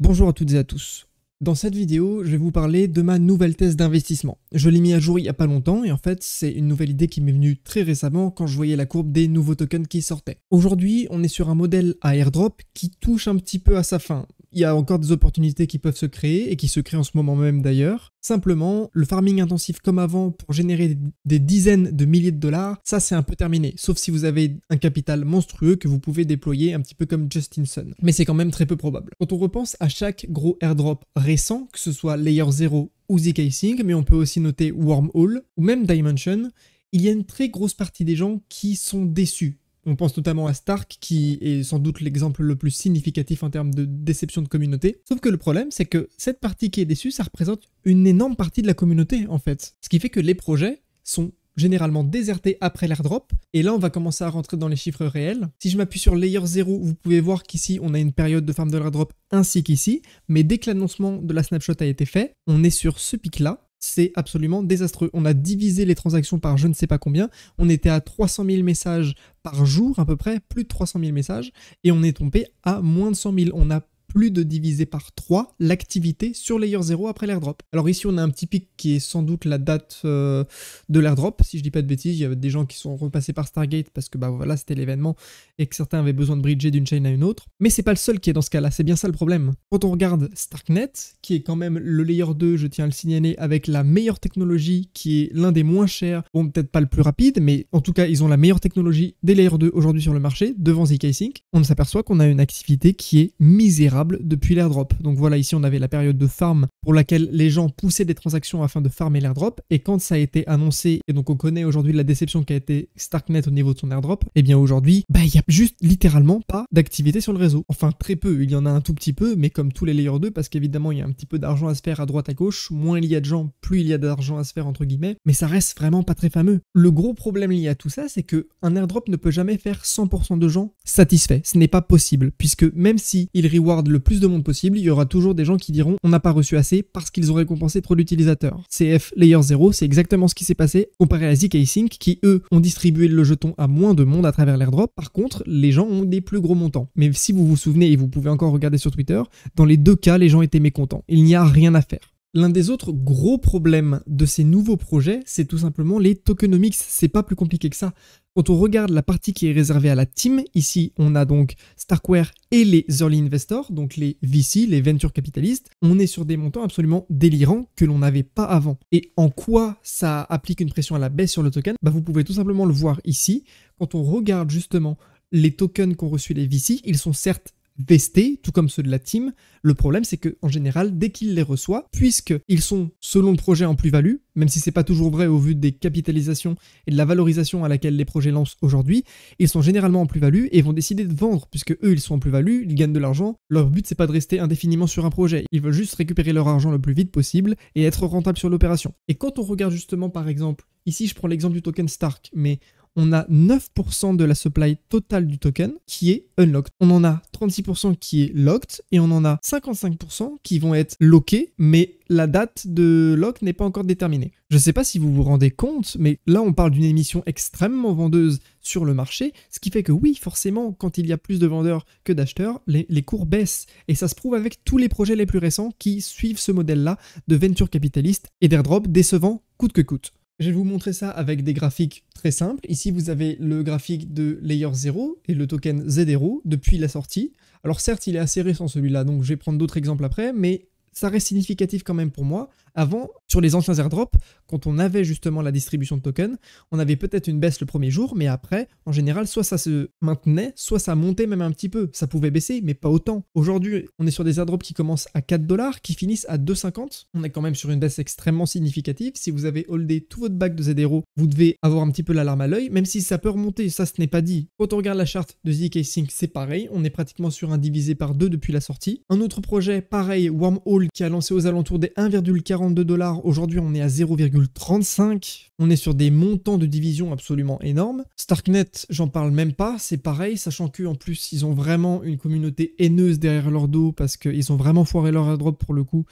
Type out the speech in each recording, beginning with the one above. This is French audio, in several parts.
Bonjour à toutes et à tous. Dans cette vidéo, je vais vous parler de ma nouvelle thèse d'investissement. Je l'ai mis à jour il n'y a pas longtemps et en fait, c'est une nouvelle idée qui m'est venue très récemment quand je voyais la courbe des nouveaux tokens qui sortaient. Aujourd'hui, on est sur un modèle à airdrop qui touche un petit peu à sa fin. Il y a encore des opportunités qui peuvent se créer et qui se créent en ce moment même d'ailleurs. Simplement, le farming intensif comme avant pour générer des dizaines de milliers de dollars, ça c'est un peu terminé. Sauf si vous avez un capital monstrueux que vous pouvez déployer un petit peu comme Justin Sun. Mais c'est quand même très peu probable. Quand on repense à chaque gros airdrop récent, que ce soit Layer 0 ou ZK Sync, mais on peut aussi noter Wormhole ou même Dimension, il y a une très grosse partie des gens qui sont déçus. On pense notamment à Stark, qui est sans doute l'exemple le plus significatif en termes de déception de communauté. Sauf que le problème, c'est que cette partie qui est déçue, ça représente une énorme partie de la communauté, en fait. Ce qui fait que les projets sont généralement désertés après l'airdrop, et là on va commencer à rentrer dans les chiffres réels. Si je m'appuie sur Layer 0, vous pouvez voir qu'ici on a une période de farm de l'airdrop ainsi qu'ici, mais dès que l'annoncement de la snapshot a été fait, on est sur ce pic-là. C'est absolument désastreux. On a divisé les transactions par je ne sais pas combien. On était à 300 000 messages par jour à peu près, plus de 300 000 messages, et on est tombé à moins de 100 000. On a plus de divisé par 3 l'activité sur Layer 0 après l'airdrop. Alors ici on a un petit pic qui est sans doute la date de l'airdrop, si je dis pas de bêtises. Il y avait des gens qui sont repassés par Stargate parce que bah voilà c'était l'événement et que certains avaient besoin de bridger d'une chaîne à une autre. Mais c'est pas le seul qui est dans ce cas là, c'est bien ça le problème. Quand on regarde Starknet, qui est quand même le Layer 2, je tiens à le signaler, avec la meilleure technologie, qui est l'un des moins chers, bon peut-être pas le plus rapide, mais en tout cas ils ont la meilleure technologie des Layer 2 aujourd'hui sur le marché, devant ZK Sync, on s'aperçoit qu'on a une activité qui est misérable depuis l'airdrop. Donc voilà, ici on avait la période de farm pour laquelle les gens poussaient des transactions afin de farmer l'airdrop, et quand ça a été annoncé, et donc on connaît aujourd'hui la déception qui a été Starknet au niveau de son airdrop, et bien aujourd'hui, bah il y a juste littéralement pas d'activité sur le réseau. Enfin très peu, il y en a un tout petit peu, mais comme tous les Layer 2, parce qu'évidemment il y a un petit peu d'argent à se faire à droite à gauche, moins il y a de gens, plus il y a d'argent à se faire entre guillemets, mais ça reste vraiment pas très fameux. Le gros problème lié à tout ça, c'est que un airdrop ne peut jamais faire 100% de gens satisfaits. Ce n'est pas possible, puisque même si il reward le plus de monde possible, il y aura toujours des gens qui diront on n'a pas reçu assez parce qu'ils ont récompensé trop d'utilisateurs. CF Layer 0, c'est exactement ce qui s'est passé comparé à ZK Sync qui eux ont distribué le jeton à moins de monde à travers l'airdrop. Par contre, les gens ont des plus gros montants. Mais si vous vous souvenez, et vous pouvez encore regarder sur Twitter, dans les deux cas, les gens étaient mécontents. Il n'y a rien à faire. L'un des autres gros problèmes de ces nouveaux projets, c'est tout simplement les tokenomics. C'est pas plus compliqué que ça. Quand on regarde la partie qui est réservée à la team, ici on a donc Starkware et les early investors, donc les VC, les venture capitalistes, on est sur des montants absolument délirants que l'on n'avait pas avant. Et en quoi ça applique une pression à la baisse sur le token? Bah vous pouvez tout simplement le voir ici. Quand on regarde justement les tokens qu'ont reçus les VC, ils sont certes vestés, tout comme ceux de la team. Le problème, c'est qu'en général, dès qu'ils les reçoivent, puisqu'ils sont, selon le projet, en plus-value, même si c'est pas toujours vrai au vu des capitalisations et de la valorisation à laquelle les projets lancent aujourd'hui, ils sont généralement en plus-value et vont décider de vendre, puisque eux, ils sont en plus-value, ils gagnent de l'argent. Leur but, c'est pas de rester indéfiniment sur un projet. Ils veulent juste récupérer leur argent le plus vite possible et être rentable sur l'opération. Et quand on regarde justement, par exemple, ici, je prends l'exemple du token Stark, mais on a 9% de la supply totale du token qui est unlocked. On en a 36% qui est locked et on en a 55% qui vont être lockés, mais la date de lock n'est pas encore déterminée. Je ne sais pas si vous vous rendez compte, mais là on parle d'une émission extrêmement vendeuse sur le marché, ce qui fait que oui, forcément, quand il y a plus de vendeurs que d'acheteurs, les cours baissent. Et ça se prouve avec tous les projets les plus récents qui suivent ce modèle-là de venture capitaliste et d'airdrop décevant coûte que coûte. Je vais vous montrer ça avec des graphiques très simples. Ici, vous avez le graphique de Layer 0 et le token Z0 depuis la sortie. Alors certes, il est assez récent celui-là, donc je vais prendre d'autres exemples après, mais ça reste significatif quand même pour moi. Avant, sur les anciens airdrops, quand on avait justement la distribution de tokens, on avait peut-être une baisse le premier jour, mais après, en général, soit ça se maintenait, soit ça montait même un petit peu. Ça pouvait baisser, mais pas autant. Aujourd'hui, on est sur des airdrops qui commencent à 4 $, qui finissent à 2,50. On est quand même sur une baisse extrêmement significative. Si vous avez holdé tout votre back de Z0, vous devez avoir un petit peu l'alarme à l'œil, même si ça peut remonter, ça ce n'est pas dit. Quand on regarde la charte de ZK Sync, c'est pareil, on est pratiquement sur un divisé par 2 depuis la sortie. Un autre projet, pareil, Wormhole, qui a lancé aux alentours des 1,42 $. Aujourd'hui, on est à 0,35. On est sur des montants de division absolument énormes. Starknet, j'en parle même pas, c'est pareil, sachant qu'en plus, ils ont vraiment une communauté haineuse derrière leur dos parce qu'ils ont vraiment foiré leur airdrop pour le coup.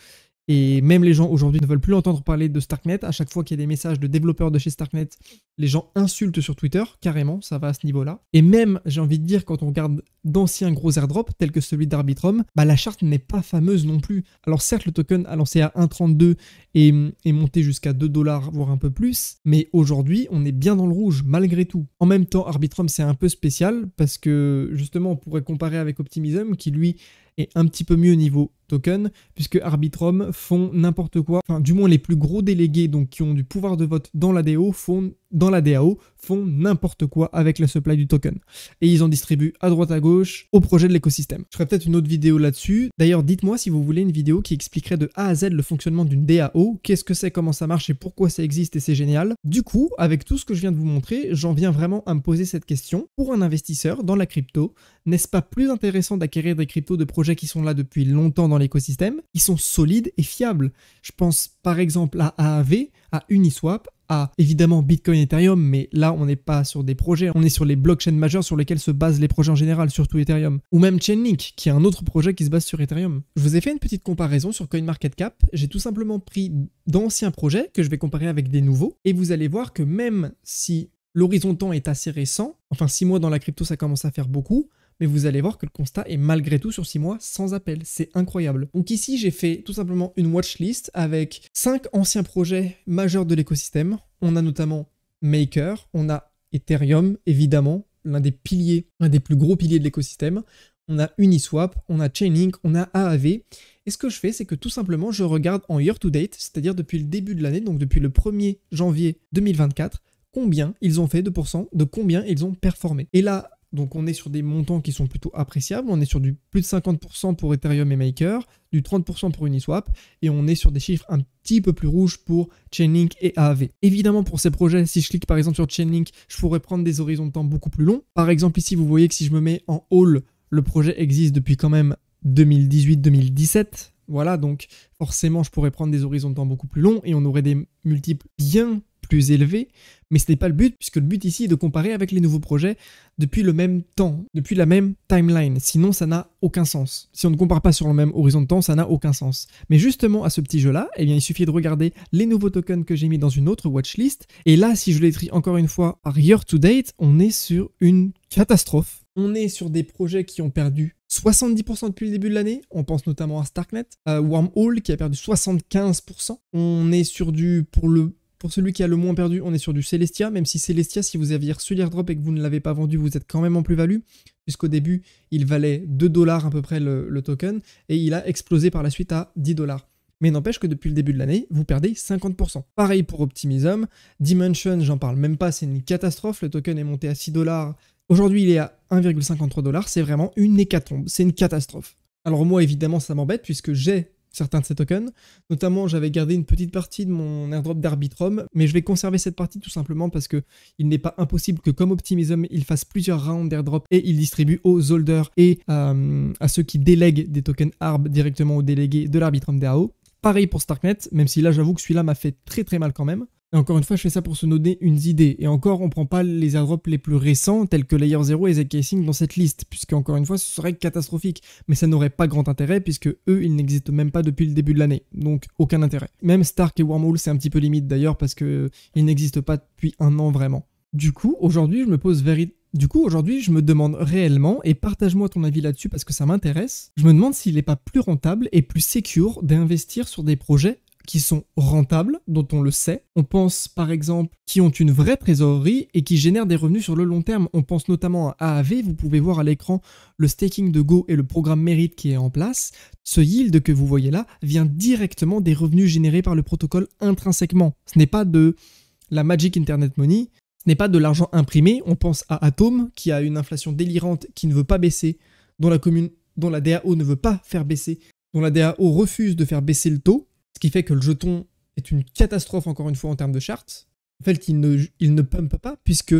Et même les gens aujourd'hui ne veulent plus entendre parler de Starknet. À chaque fois qu'il y a des messages de développeurs de chez Starknet, les gens insultent sur Twitter, carrément, ça va à ce niveau-là. Et même, j'ai envie de dire, quand on regarde d'anciens gros airdrops, tels que celui d'Arbitrum, la charte n'est pas fameuse non plus. Alors certes, le token a lancé à 1,32 et est monté jusqu'à 2 $, voire un peu plus, mais aujourd'hui, on est bien dans le rouge, malgré tout. En même temps, Arbitrum, c'est un peu spécial, parce que, justement, on pourrait comparer avec Optimism, qui, lui, est un petit peu mieux niveau token, puisque Arbitrum font n'importe quoi, enfin du moins les plus gros délégués donc qui ont du pouvoir de vote dans la DAO font n'importe quoi avec la supply du token. Et ils en distribuent à droite à gauche au projet de l'écosystème. Je ferai peut-être une autre vidéo là-dessus. D'ailleurs, dites-moi si vous voulez une vidéo qui expliquerait de A à Z le fonctionnement d'une DAO, qu'est-ce que c'est, comment ça marche et pourquoi ça existe et c'est génial. Du coup, avec tout ce que je viens de vous montrer, j'en viens vraiment à me poser cette question. Pour un investisseur dans la crypto, n'est-ce pas plus intéressant d'acquérir des cryptos de projets qui sont là depuis longtemps dans l'écosystème, qui sont solides et fiables? Je pense par exemple à AAV, à Uniswap, à évidemment Bitcoin et Ethereum, mais là on n'est pas sur des projets, on est sur les blockchains majeurs sur lesquels se basent les projets en général, surtout Ethereum. Ou même Chainlink, qui est un autre projet qui se base sur Ethereum. Je vous ai fait une petite comparaison sur CoinMarketCap, j'ai tout simplement pris d'anciens projets que je vais comparer avec des nouveaux, et vous allez voir que même si l'horizon temps est assez récent, enfin 6 mois dans la crypto ça commence à faire beaucoup, mais vous allez voir que le constat est malgré tout sur 6 mois sans appel. C'est incroyable. Donc ici, j'ai fait tout simplement une watchlist avec 5 anciens projets majeurs de l'écosystème. On a notamment Maker, on a Ethereum, évidemment, l'un des piliers, l'un des plus gros piliers de l'écosystème. On a Uniswap, on a Chainlink, on a AAV. Et ce que je fais, c'est que tout simplement, je regarde en year-to-date, c'est-à-dire depuis le début de l'année, donc depuis le 1er janvier 2024, combien ils ont fait de pourcents, de combien ils ont performé. Et là, donc on est sur des montants qui sont plutôt appréciables, on est sur du plus de 50% pour Ethereum et Maker, du 30% pour Uniswap, et on est sur des chiffres un petit peu plus rouges pour Chainlink et AAV. Évidemment pour ces projets, si je clique par exemple sur Chainlink, je pourrais prendre des horizons de temps beaucoup plus longs. Par exemple ici, vous voyez que si je me mets en all, le projet existe depuis quand même 2018-2017. Voilà, donc forcément je pourrais prendre des horizons de temps beaucoup plus longs et on aurait des multiples bien plus élevés, mais ce n'est pas le but, puisque le but ici est de comparer avec les nouveaux projets depuis le même temps, depuis la même timeline, sinon ça n'a aucun sens. Si on ne compare pas sur le même horizon de temps, ça n'a aucun sens. Mais justement à ce petit jeu-là, eh bien, il suffit de regarder les nouveaux tokens que j'ai mis dans une autre watchlist, et là, si je les trie encore une fois par year to date, on est sur une catastrophe. On est sur des projets qui ont perdu 70% depuis le début de l'année, on pense notamment à Starknet, Wormhole qui a perdu 75%, on est sur du, pour celui qui a le moins perdu, on est sur du Celestia, même si Celestia, si vous aviez reçu l'airdrop et que vous ne l'avez pas vendu, vous êtes quand même en plus-value, puisqu'au début, il valait 2 $ à peu près le token, et il a explosé par la suite à 10 $. Mais n'empêche que depuis le début de l'année, vous perdez 50%. Pareil pour Optimism, Dimension, j'en parle même pas, c'est une catastrophe, le token est monté à 6 $, aujourd'hui il est à 1,53 $, c'est vraiment une hécatombe, c'est une catastrophe. Alors moi évidemment ça m'embête puisque j'ai certains de ces tokens, notamment j'avais gardé une petite partie de mon airdrop d'Arbitrum, mais je vais conserver cette partie tout simplement parce que il n'est pas impossible que comme Optimism, il fasse plusieurs rounds d'airdrop et il distribue aux holders et à ceux qui délèguent des tokens ARB directement aux délégués de l'Arbitrum DAO. Pareil pour Starknet, même si là j'avoue que celui-là m'a fait très très mal quand même. Et encore une fois, je fais ça pour se donner une idée. Et encore, on prend pas les airdrops les plus récents, tels que Layer 0 et zkSync dans cette liste, puisque encore une fois, ce serait catastrophique. Mais ça n'aurait pas grand intérêt, puisque eux, ils n'existent même pas depuis le début de l'année. Donc, aucun intérêt. Même Stark et Wormhole, c'est un petit peu limite d'ailleurs, parce qu'ils n'existent pas depuis un an vraiment. Du coup, aujourd'hui, je me demande réellement, et partage-moi ton avis là-dessus parce que ça m'intéresse, je me demande s'il n'est pas plus rentable et plus secure d'investir sur des projets qui sont rentables, dont on le sait. On pense par exemple qui ont une vraie trésorerie et qui génèrent des revenus sur le long terme. On pense notamment à AAV, vous pouvez voir à l'écran le staking de Go et le programme Merit qui est en place. Ce yield que vous voyez là vient directement des revenus générés par le protocole intrinsèquement. Ce n'est pas de la Magic Internet Money, ce n'est pas de l'argent imprimé. On pense à Atom qui a une inflation délirante qui ne veut pas baisser, dont la DAO ne veut pas faire baisser, dont la DAO refuse de faire baisser le taux. Ce qui fait que le jeton est une catastrophe encore une fois en termes de charts. En fait, il ne pump pas puisque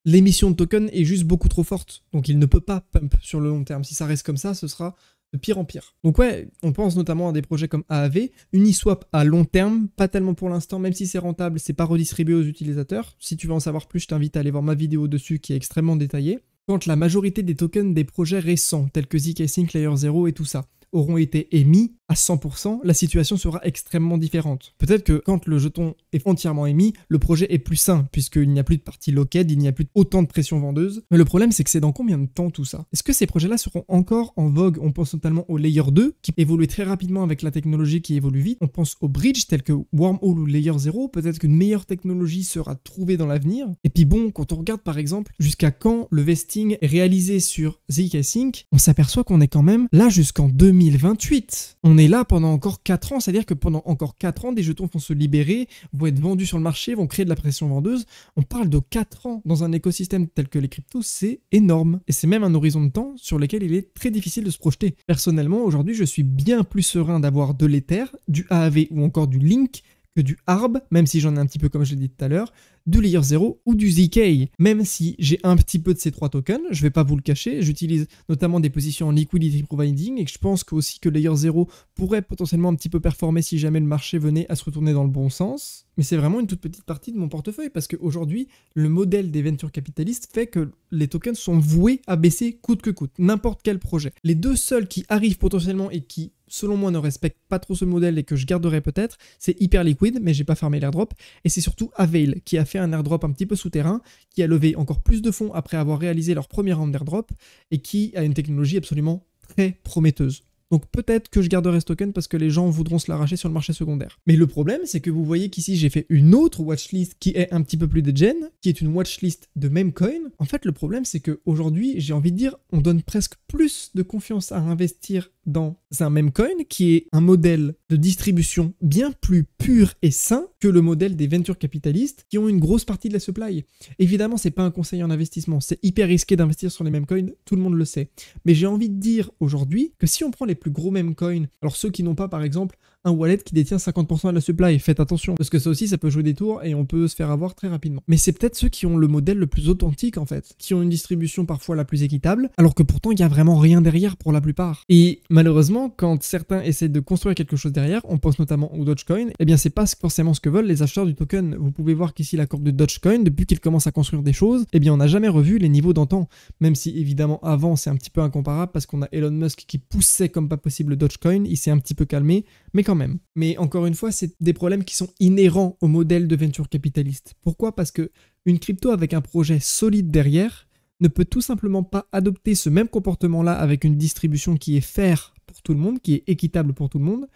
l'émission de token est juste beaucoup trop forte. Donc il ne peut pas pump sur le long terme. Si ça reste comme ça, ce sera de pire en pire. Donc ouais, on pense notamment à des projets comme AAV, Uniswap à long terme, pas tellement pour l'instant, même si c'est rentable, c'est pas redistribué aux utilisateurs. Si tu veux en savoir plus, je t'invite à aller voir ma vidéo dessus qui est extrêmement détaillée. Quand la majorité des tokens des projets récents, tels que zkSync, Layer 0 et tout ça, auront été émis à 100%, la situation sera extrêmement différente. Peut-être que quand le jeton est entièrement émis, le projet est plus sain, puisqu'il n'y a plus de partie locked, il n'y a plus autant de pression vendeuse. Mais le problème, c'est que c'est dans combien de temps tout ça? Est-ce que ces projets-là seront encore en vogue? On pense notamment au Layer 2, qui évolue très rapidement avec la technologie qui évolue vite. On pense aux bridges tels que Wormhole ou Layer 0. Peut-être qu'une meilleure technologie sera trouvée dans l'avenir. Et puis bon, quand on regarde par exemple jusqu'à quand le vesting est réalisé sur zkSync, on s'aperçoit qu'on est quand même là jusqu'en 2028. On est là pendant encore 4 ans, c'est-à-dire que pendant encore 4 ans, des jetons vont se libérer, vont être vendus sur le marché, vont créer de la pression vendeuse. On parle de 4 ans dans un écosystème tel que les cryptos, c'est énorme. Et c'est même un horizon de temps sur lequel il est très difficile de se projeter. Personnellement, aujourd'hui, je suis bien plus serein d'avoir de l'Ether, du AAV ou encore du Link que du ARB, même si j'en ai un petit peu comme je l'ai dit tout à l'heure, du Layer 0 ou du ZK. Même si j'ai un petit peu de ces 3 tokens, je vais pas vous le cacher, j'utilise notamment des positions en liquidity providing et je pense aussi que Layer 0 pourrait potentiellement un petit peu performer si jamais le marché venait à se retourner dans le bon sens. Mais c'est vraiment une toute petite partie de mon portefeuille parce qu'aujourd'hui, le modèle des venture capitalistes fait que les tokens sont voués à baisser coûte que coûte, n'importe quel projet. Les deux seuls qui arrivent potentiellement et qui, selon moi, ne respectent pas trop ce modèle et que je garderai peut-être, c'est Hyperliquid, mais j'ai pas farmé l'airdrop, et c'est surtout Avail qui a fait un airdrop un petit peu souterrain, qui a levé encore plus de fonds après avoir réalisé leur premier round d'airdrop et qui a une technologie absolument très prometteuse. Donc peut-être que je garderai ce token parce que les gens voudront se l'arracher sur le marché secondaire. Mais le problème, c'est que vous voyez qu'ici, j'ai fait une autre watchlist qui est un petit peu plus degen, qui est une watchlist de même coin. En fait, le problème, c'est qu'aujourd'hui, j'ai envie de dire, on donne presque plus de confiance à investir dans un même coin qui est un modèle de distribution bien plus pur et sain que le modèle des ventures capitalistes qui ont une grosse partie de la supply. Évidemment, c'est pas un conseil en investissement, c'est hyper risqué d'investir sur les mêmes coins, tout le monde le sait. Mais j'ai envie de dire aujourd'hui que si on prend les plus gros meme coins, alors ceux qui n'ont pas par exemple un wallet qui détient 50% de la supply, faites attention, parce que ça aussi ça peut jouer des tours et on peut se faire avoir très rapidement. Mais c'est peut-être ceux qui ont le modèle le plus authentique en fait, qui ont une distribution parfois la plus équitable, alors que pourtant il n'y a vraiment rien derrière pour la plupart. Et malheureusement, quand certains essaient de construire quelque chose derrière, on pense notamment au Dogecoin, eh bien c'est pas forcément ce que veulent les acheteurs du token. Vous pouvez voir qu'ici la courbe de Dogecoin, depuis qu'il commence à construire des choses, eh bien on n'a jamais revu les niveaux d'antan, même si évidemment avant c'est un petit peu incomparable parce qu'on a Elon Musk qui poussait comme pas possible le Dogecoin, il s'est un petit peu calmé, mais quand même. Mais encore une fois, c'est des problèmes qui sont inhérents au modèle de venture capitaliste. Pourquoi? Parce que une crypto avec un projet solide derrière ne peut tout simplement pas adopter ce même comportement-là avec une distribution qui est fair pour tout le monde, qui est équitable pour tout le monde,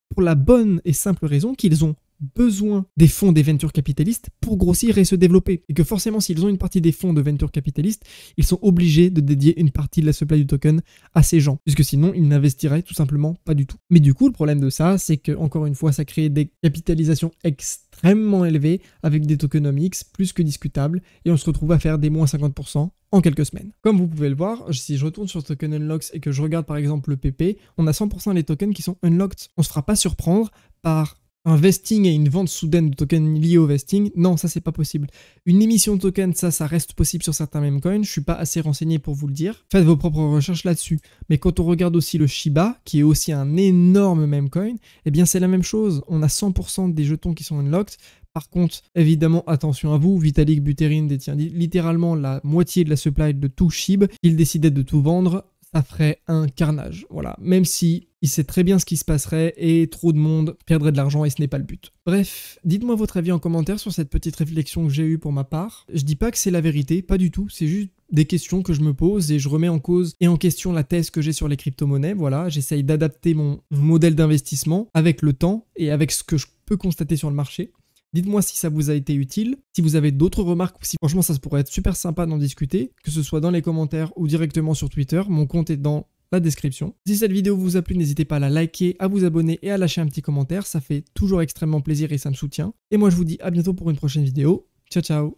pour la bonne et simple raison qu'ils ont besoin des fonds des ventures capitalistes pour grossir et se développer. Et que forcément, s'ils ont une partie des fonds de ventures capitalistes, ils sont obligés de dédier une partie de la supply du token à ces gens, puisque sinon, ils n'investiraient tout simplement pas du tout. Mais du coup, le problème de ça, c'est que encore une fois, ça crée des capitalisations extrêmement élevées avec des tokenomics plus que discutables, et on se retrouve à faire des moins 50% en quelques semaines. Comme vous pouvez le voir, si je retourne sur Token Unlocks et que je regarde par exemple le PP, on a 100% des tokens qui sont unlocked. On ne se fera pas surprendre par un vesting et une vente soudaine de tokens liés au vesting, non, ça c'est pas possible. Une émission de tokens, ça reste possible sur certains meme coins, je suis pas assez renseigné pour vous le dire. Faites vos propres recherches là-dessus. Mais quand on regarde aussi le Shiba, qui est aussi un énorme meme coin, eh bien c'est la même chose. On a 100% des jetons qui sont unlocked. Par contre, évidemment, attention à vous, Vitalik Buterin détient littéralement la moitié de la supply de tout SHIB. Il décidait de tout vendre, ça ferait un carnage. Voilà, même si il sait très bien ce qui se passerait et trop de monde perdrait de l'argent et ce n'est pas le but. Bref, dites-moi votre avis en commentaire sur cette petite réflexion que j'ai eue pour ma part. Je dis pas que c'est la vérité, pas du tout, c'est juste des questions que je me pose et je remets en cause et en question la thèse que j'ai sur les crypto-monnaies. Voilà, j'essaye d'adapter mon modèle d'investissement avec le temps et avec ce que je peux constater sur le marché. Dites-moi si ça vous a été utile, si vous avez d'autres remarques ou si franchement ça pourrait être super sympa d'en discuter, que ce soit dans les commentaires ou directement sur Twitter, mon compte est dans la description. Si cette vidéo vous a plu, n'hésitez pas à la liker, à vous abonner et à lâcher un petit commentaire, ça fait toujours extrêmement plaisir et ça me soutient. Et moi je vous dis à bientôt pour une prochaine vidéo. Ciao ciao.